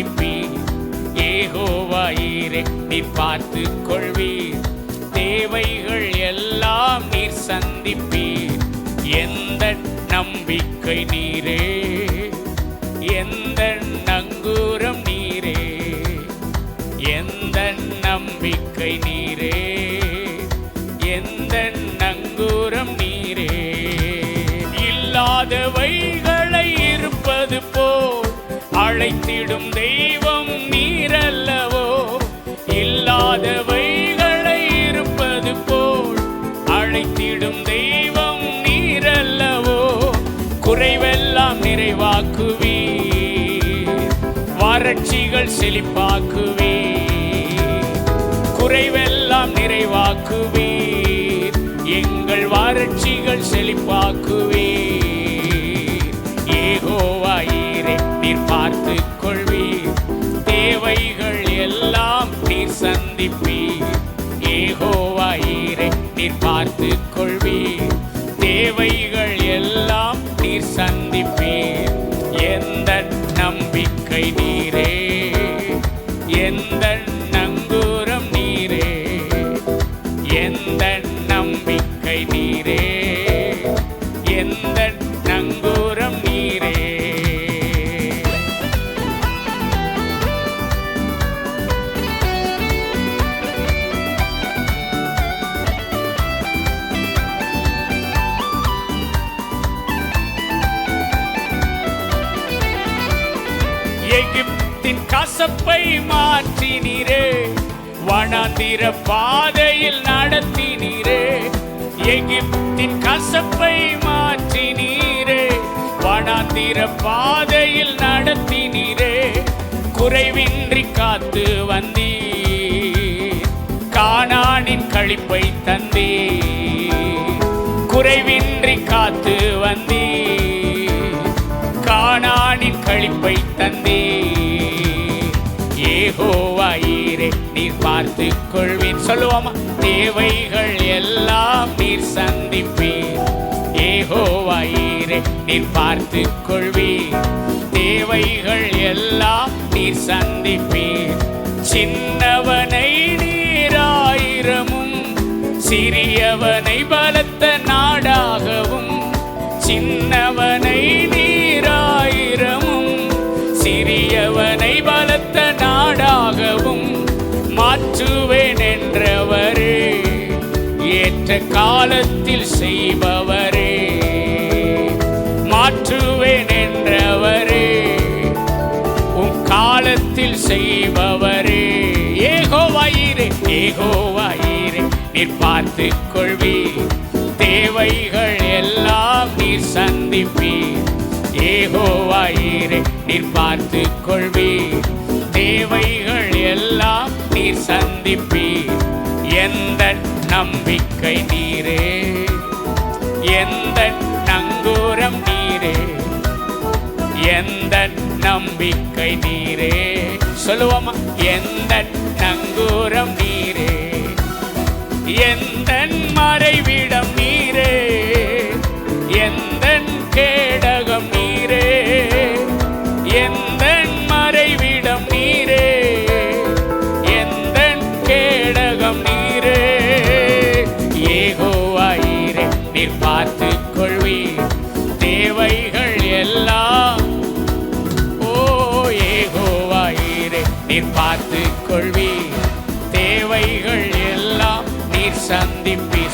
சந்திப்பீர். யெகோவாயீரே நீர் பார்த்து கொள்வீர். தேவைகள் எல்லாம் நீர் சந்திப்பீர். எந்த நம்பிக்கை நீரே, எந்த நங்கூரம் நீரே, எந்த நம்பிக்கை நீரே, எந்த நங்கூரம் நீரே. இல்லாதவைகளை இருப்பது போல் அழைத்திடும் தெய்வம் நீரல்லவோ. இல்லாதவைகளை இருப்பது போல் அழைத்திடும் தெய்வம் நீரல்லவோ. குறைவெல்லாம் நிறைவாக்குவீர், வறட்சிகள் செழிப்பாக்குவீர். குறைவெல்லாம் நிறைவாக்குவீர், எங்கள் வறட்சிகள் செழிப்பாக்குவீர். யெகோவாயீரே நீர் பார்த்து கொள்வீர். தேவைகள் எல்லாம் நீர் சந்திப்பீர். யெகோவாயீரே நீர் பார்த்து கொள்வீர். தேவைகள் எல்லாம் நீர் சந்திப்பீர். எந்த நம்பிக்கை நீரே, எந்த நங்கூரம் நீரே, எந்த நம்பிக்கை நீரே, எந்த நங்கூரம் நீரே. எகிப்தின் கசப்பை மாற்றினீரே, வனாந்திர பாதையில் நடத்தினீரே. எகிப்தின் கசப்பை மாற்றினீரே, வனாந்திர பாதையில் நடத்தினீரே. குறைவின்றி காத்து வந்தீர், கானானின் களிப்பை தந்தீர். குறைவின்றி காத்து வந்தீர், கானானின் களிப்பை தந்தீர். யெகோவாயீரே நீர் பார்த்து கொள்வீர். சொல்லுவோமா? தேவைகள் எல்லாம் நீர் சந்திப்பீர். யெகோவாயீரே நீர் பார்த்து கொள்வீர். தேவைகள் எல்லாம் நீர் சந்திப்பீர். சின்னவனை நீர் ஆயிரமும், சிறியவனை பலத்த நாடாகவும். சின்னவனை நீர் ஆயிரமும், சிறியவனை பலத்த நாடாகவும் மாற்றுவேன் என்றவரே. ஏற்ற காலத்தில் செய்பவரே, மாற்றுவேன் என்றவரே. உம் காலத்தில் செய்பவரே. யெகோவாயீரே, யெகோவாயீரே நீர் பார்த்து கொள்வீர். தேவைகள் எல்லாம் நீர் சந்திப்பீர். யெகோவாயீரே நீர் பார்த்து கொள்வீர். தேவைகள் எல்லாம் நீர் சந்திப்பீர். எந்த நம்பிக்கை நீரே, எந்த நங்கூரம் நீரே, எந்த நம்பிக்கை நீரே. சொல்லுவோமா? எந்த நங்கூரம் நீரே, எந்த மறைவிடம் நீரே, எந்த கேடகம் நீரே, எந்த மறைவிடம் நீரே, எந்த கேடகம் நீரே. யெகோவாயீரே நீர் பார்த்து கொள்வீர். தேவைகள் எல்லாம், ஓ யெகோவாயீரே நீர் பார்த்து கொள்வீர். தேவைகள் எல்லாம் நீர் சந்திப்பீர்.